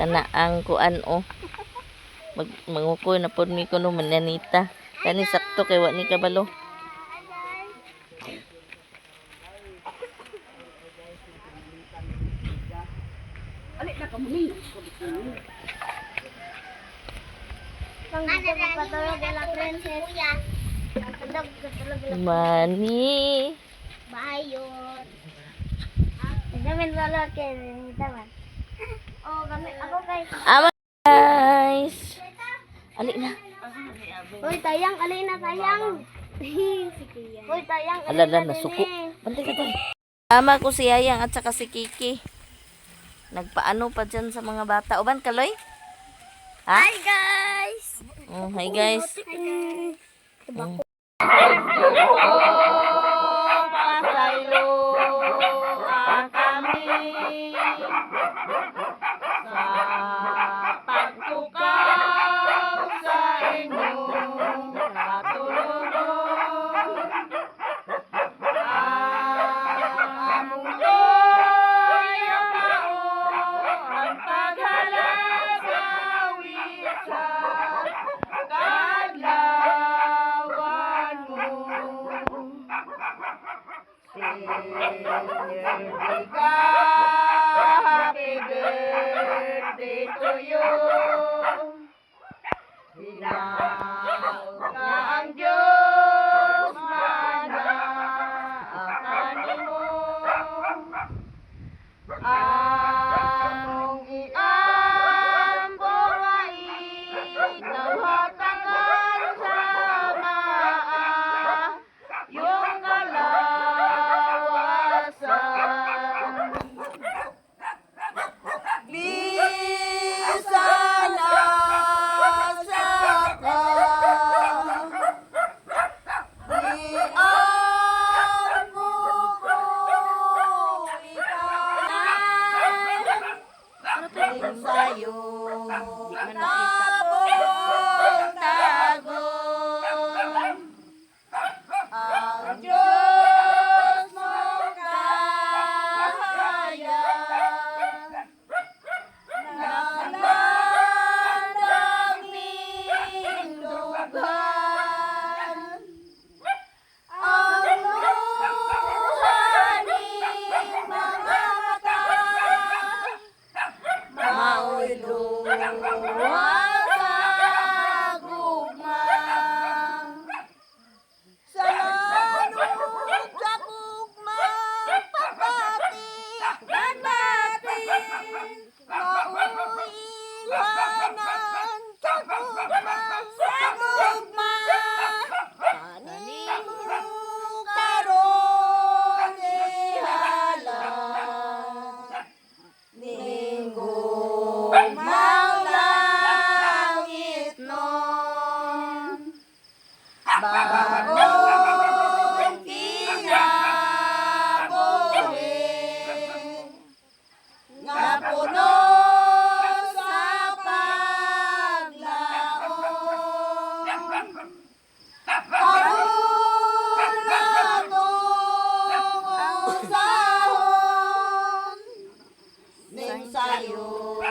Kana ang kuan o. Mangukoy na pod mi kuno mananita. Kani sakto kay wa ni kabalo. Alik na kami. Mani. Bayot. Damin lalaki ni taman. Oh, kami ako guys. Guys. Alik na. Hoy, tayang, alay na tayang. Hoy, tayang, alay Alala na na suko. din eh. Bantay ka dali. Tama ko si Yayang at saka si Kiki. Nagpaano pa dyan sa mga bata. Uban kaloy? Ha? Hi guys. Oh, hi guys. Pasaylo kami sa pagtukaw sa inyong katulungan. Ang mundo'y ang paghalasawi sa kadlawan mo. Happy birthday to you. Hinaw ka ang Diyos manaakan mo. Ang iambong ay nawatakan sa maa yung kalawasan. Bisan asa ka, di ang buko ikaw sa'yo tapong tagon. Ang Diyos mong kahayag naglandang nindughan. Ang luha ni mga mata mao'y luha sa gugma. Sa lanot sa gugma pagpati nagbatin mauwi ilhanan sa gugma kanimo karon ihalang ninggong langit nun bagong kinabuhi nga puno sa paglaom. Karon na tong usahon ning sayong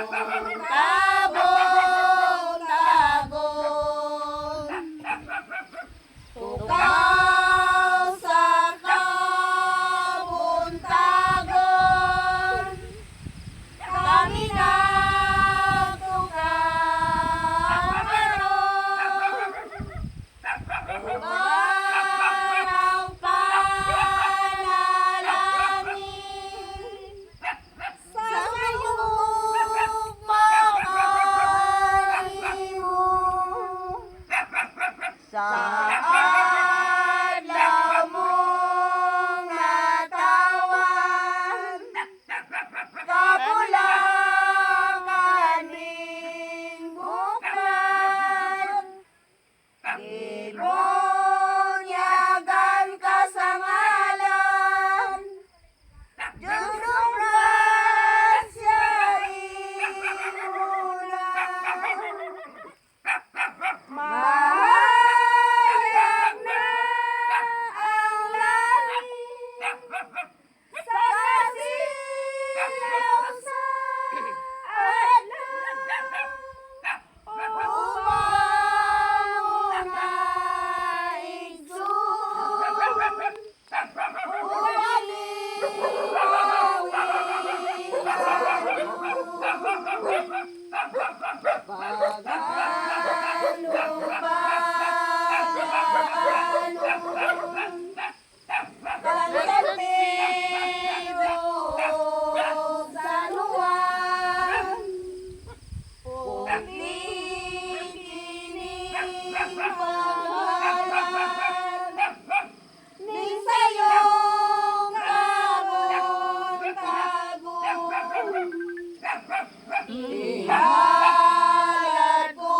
Ihalad ko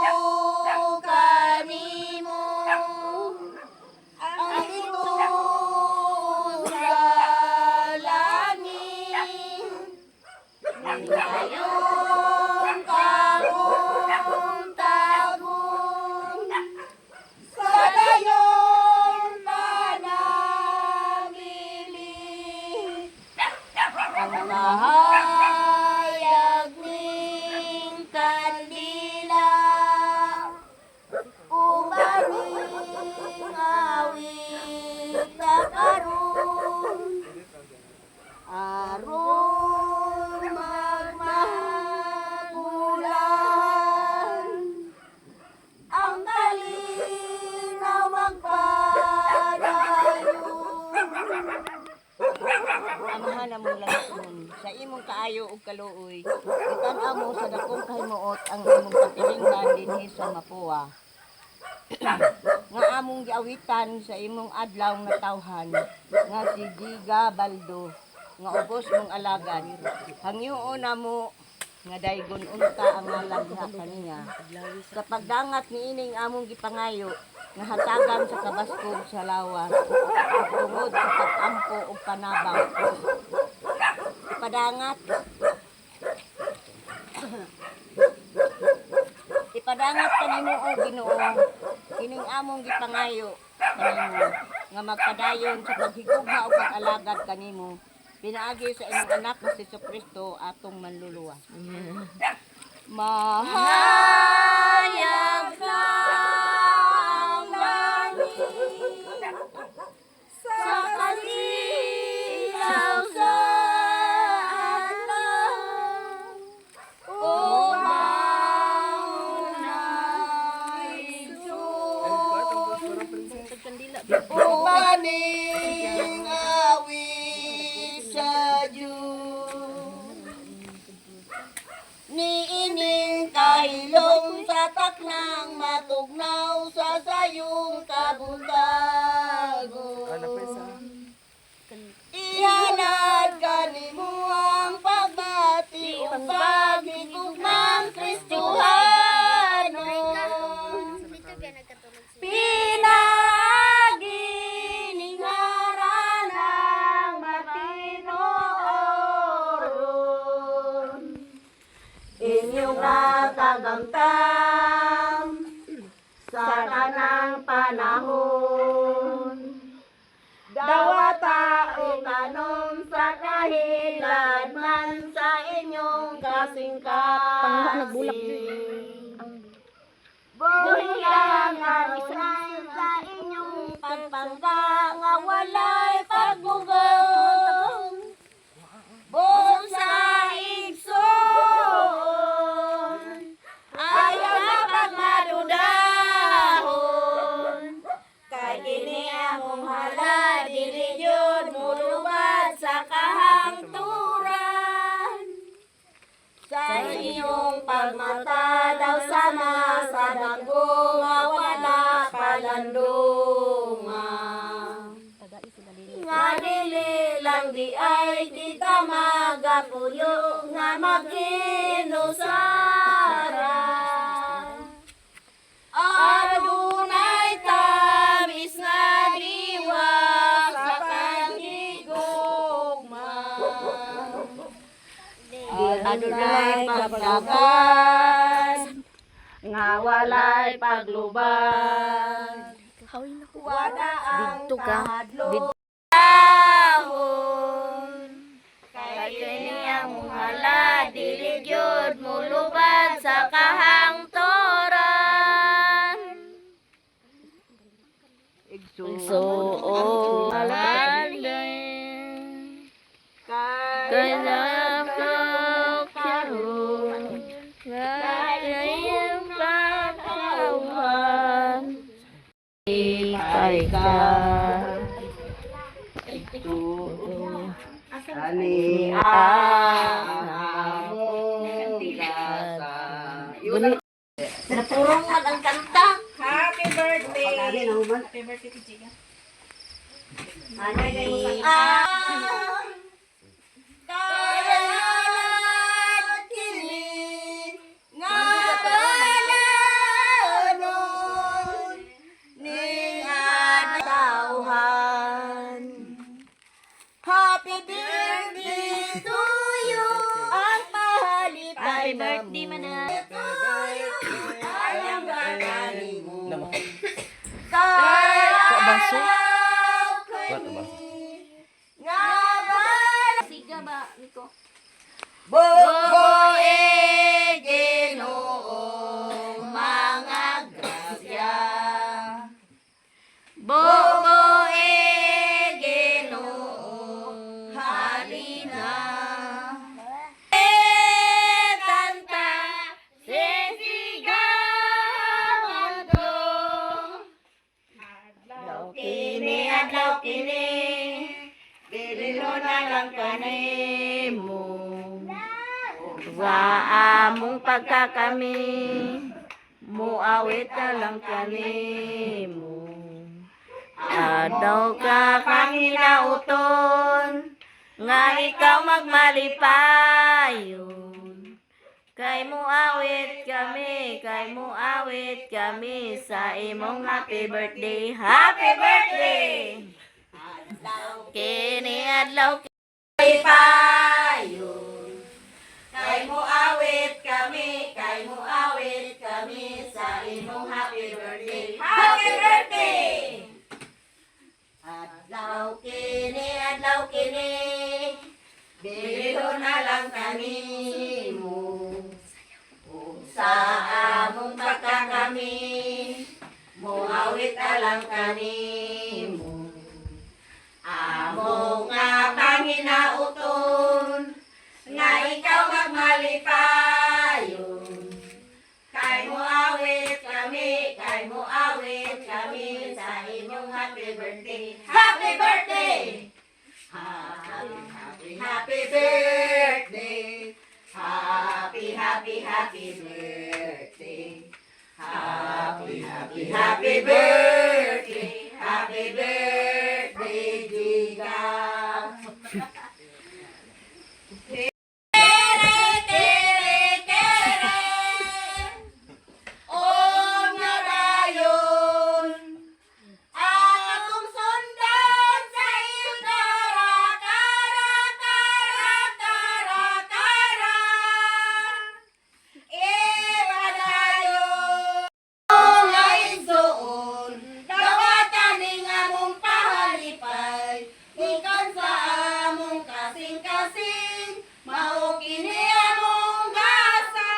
kanimo ang ituon sa langit. Ngayon karong tagon sa dayon panamili ang mahayag ning kandila umaring awit na karon aron magmagulan ang kalinawang padayon. Amahan mo lang nun. Sa imong kaayo ug kaluoy, itan-aw mo sa dakong kahimuot ang imong katilingdan dinhi sa Mapua. Nga among giawitan sa imong adlaw nga tawhan nga si Giga Baldo nga ubos mong alagad. Hangyoon na mo nga daygon unta ang ngalan nga kaniya. Sa pagdangat niining among gipangayo nga hatagan sa kabaskog sa lawas tungod sa pag-ampo ug panabang. Ipadangat kanimo o Ginoo kining among gipangayo kanimo nga magpadayon sa paghigugma ug pag-alagad kanimo pinaagi sa imong anak nga si Jesucristo atong manluluwa. Mahayag na ang langit sa kasilaw sa adlaw unang ubaning awit sa Diyos niining kahilom sa taknang matugnaw sa sayong kabuntagon ihalad kanimo ang pagbati ug paghigugmang Kristohanon pinagi ning ngaranang matinuoron inyong natagamtam sa tanang panahon dawata o kanon sa kahilad man sa inyong kasingkasing buhiang arunan sa inyong pagpangga nga walay pagbugaw buong sa igsoon ayaw na pagmadudahon kay kini among hala dili yun mulubad sa kahangturan sa inyong pagmata daw sama sa dagko nga wala kalandungan nga dili lang di ay kita magapuyo nga mag-inusara adunay tamis nga diwa sa pagigugma adunay paglagas nga walay paglubad wala ang Dito ka. kahadlok kay kini ang hala dili gyud mulubad sa kahangturan So, kaya karon mabuhay ka. Ani among gasa. Bunit. Napurong man ang kanta. Happy birthday. Happy birthday to Jiga. Kaya't kini nga balanon ning adawhan. Happy birthday to you. Ang pahalitan Happy birthday, Manang. Ayang gagaling mo. baso? Nga bala Siga ba, Nico? Boboe Ginoo mga grasya. Boboe Ginoo halina. Kanta sisigawan ko. Adlaw kini bililo na lang kanimo. sa among pagkakami, muawit na lang kanimo. Adaw ka kang hinauton, nga ikaw magmalipayon. Kay muawit kami sa imong happy birthday. Happy birthday! Kini adlaw Payon. Kay mo awit kami sa imong happy birthday. Happy birthday! Adlaw kini, bililo na lang kanimo. Sa among pagkakami, mo awit na lang kanimo. Amo nga panginauton, nga ikaw magmalipayon. Kay mo awit kami sa inyong happy birthday. Happy birthday! Happy birthday! Happy birthday! Happy birthday! Happy birthday, Giga! Oh, narayon, atong sundan sa iyong kara. Ibadayon, nga igsuon, dawatan ning among pahalipay, ikan sa among kasing-kasing, mao kini among gasa,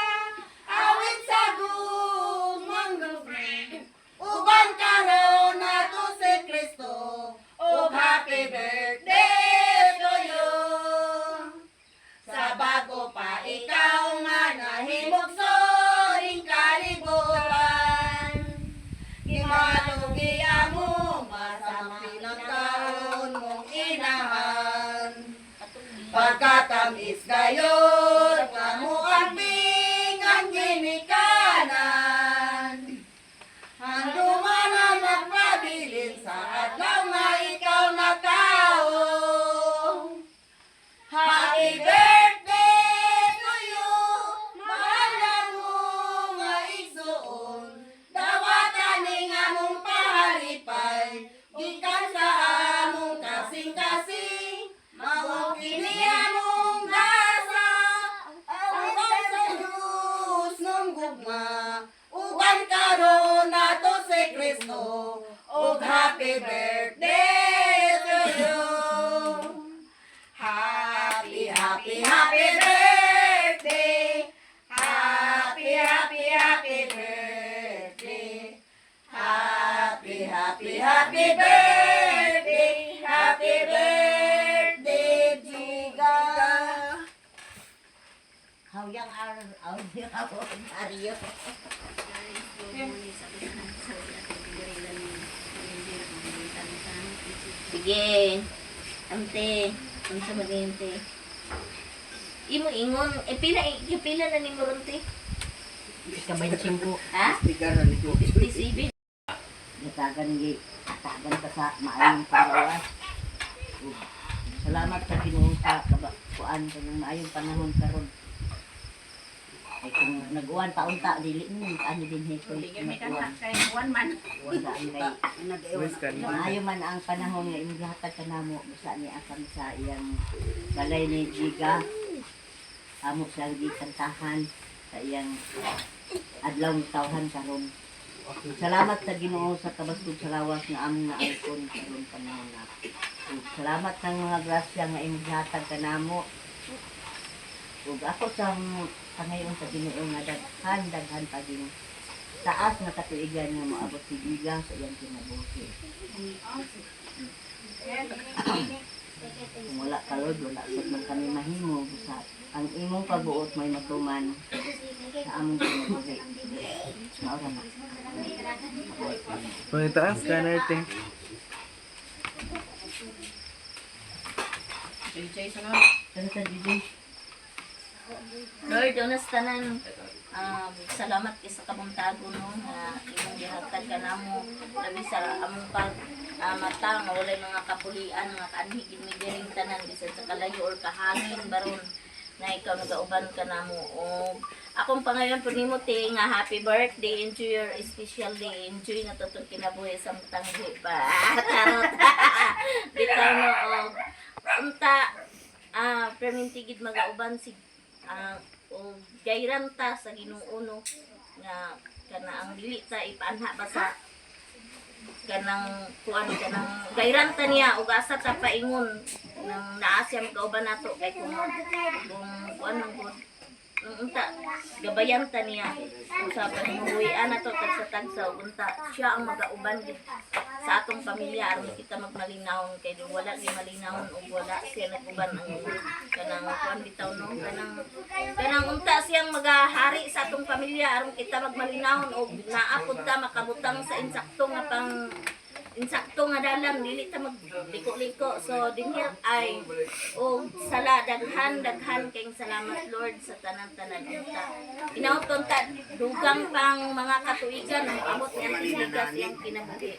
awit sa gumang lubi, uban karon nato si Kristo, ug happy birthday to you. Sa bago pa ikaw nga nahimugso ring kalibutan, gimalugi mo masamang pinagkaon mong inahan. Pagkatamis gayon, kamo ang bingang ginikanan. Handuman na magpabilin sa adlaw nga ikaw na tao. Happy birthday to you, mahal na mo nga igsuon. Dawatan ning among pahalipay, gikan sa among kasing-kasing, mao kini among gasa. Awit sa Diyos ng gugma, uban karon nato si Kristo, ug happy birthday to you. Happy birthday. Happy birthday. Happy birthday. Happy birthday, Giga. Hawyang Aryo. Sige. Ante. Ano sa maginte? Imo ingon. Pila na ni mo ron, te? Kabanching ko. Ha? 57. Natagan ka sa maayong panggawas. Salamat sa Ginoo sa kuan sa maayong panahon karon. Ay kung nag-uwan pa-unta dili mo ano din hito. One man. Wala ay maayo man ang panahon nga imong gihatag kanamo busa ni asam sa iyang balay ni Giga. Amo sa gikantahan sa iyang adlaw ni tawhan karon. Salamat sa Ginoo sa kabastog sa lawas nga among naangkon karon panahon na. Salamat sa mga grasya nga imong gihatag kanamo. Ug ako sa pangayon sa Ginoo nga daghan pa din taas na katuigan nga moabot si Giga sa iyang kinabuhi. Kung wala ka Lord, wala sad man kami mahimo sa ang imong pagbuot may matuman sa among kinabuhi. Maura na. Pagtaas ka na ito. Pero sa Gigi, Lord, unas tanan. Salamat kay sa kabuntago no nga imong gihatag kanamo labi sa among pag mata nga walay mga kapulian nga kanhi gid mi diring tanan bisan sa kalayo or kahangin baron na ikaw nagauban kanamo o akong pangayon po nimo te nga happy birthday, enjoy your special day, enjoy na tutong kinabuhi sa tanghi pa tarot bitaw no unta permintigid magauban si o gayranta sa Ginoo no nga kana ang dili ta ipaanha ba sa kanang kuan kanang gayranta niya ug asa ta paingon nang naa siya magauban nato kay kung kuan man gud unta gabayan ta niya usa pa himuwian nato tagsa ug unta siya ang magauban gid sa atong pamilya aron kita magmalinawon kay di wala di malinawon ug wala siya naguban ang kanang kuan bitaw no kanang unta siyang magahari sa atong pamilya aron kita magmalinawon ug naapod ta makabutang sa insakto nga dalan dili ta magliko-liko so dinhi ay o sala daghan kayong salamat Lord sa tanan-tanan unta inauton ta dugang pang mga katuigan ang abot ni ang ligas yang kinabuhi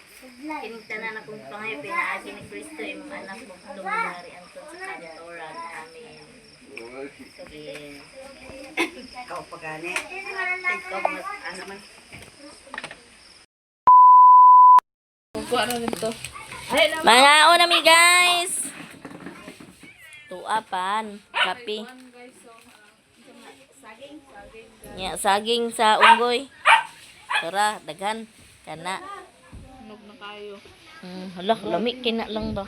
kining tanan akong pangayo pinaagi ni Kristo imong anak mo dumari anton sa kantoran amen sige Ikaw pagani. ikaw mas ano man mga una mi guys tuapan kapi nya saging sa unggoy tara daghan kana na kayo hala lami kina lang ba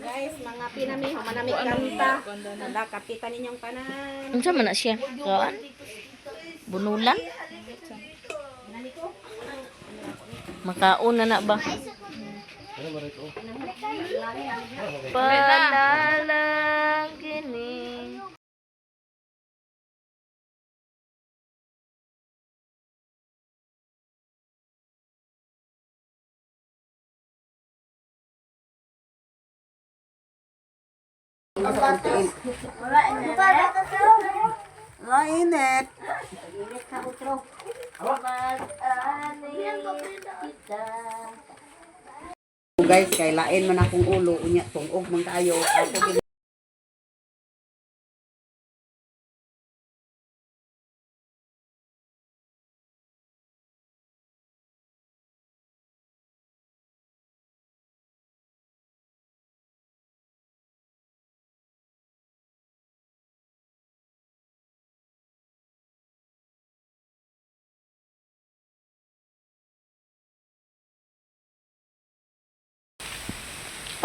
Guys, mga pinami, humanami kanta. Hala, kapitan ninyong tanan. unsa man na siya kuan bunulan makauna na ba panalang kini Mainit. Guys, kay lain man akong ulo, unya tungog man kayo. Ako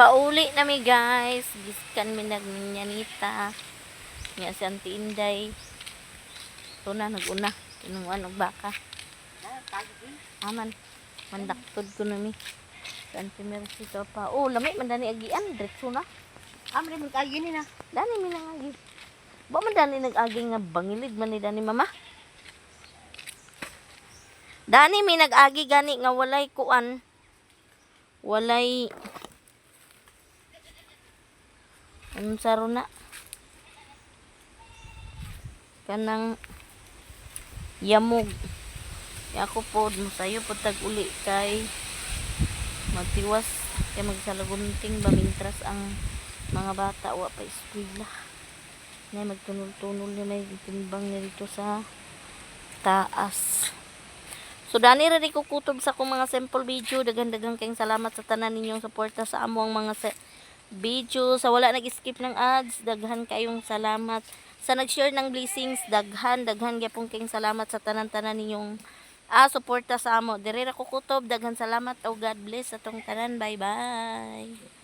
pauli na mi guys giskan mi nagminyanita nya si Auntie Inday ito na naguna tinuan og baka aman mandaktod ko na mi si Auntie Mercy to pa lami man dani agian diretso na amre man kay ni na. dani mi nang agi ba man dani nag-agi nga bangilid man ni dani mama dani mi nag-agi gani nga walay kuan walay Anong saro na? Kanang yamog. Ako po, sayo po tag uli kay magtiwas kay magsalagunting ba mintras ang mga bata wa pa eskwela. Nay magtunol-tunol ni may timbang nito sa taas. So dani ra di ko kutob sa akong mga sample video. Dagan-dagang kayong salamat sa tanan ninyong suporta sa among mga video. Sa wala nag-skip ng ads, daghan kayong salamat. Sa nag-share ng blessings, daghan gyapon kayong salamat sa tanan-tanan ninyong suporta sa amo. Dire ra ko kutob. Daghan salamat o God bless atong tanan. Bye-bye.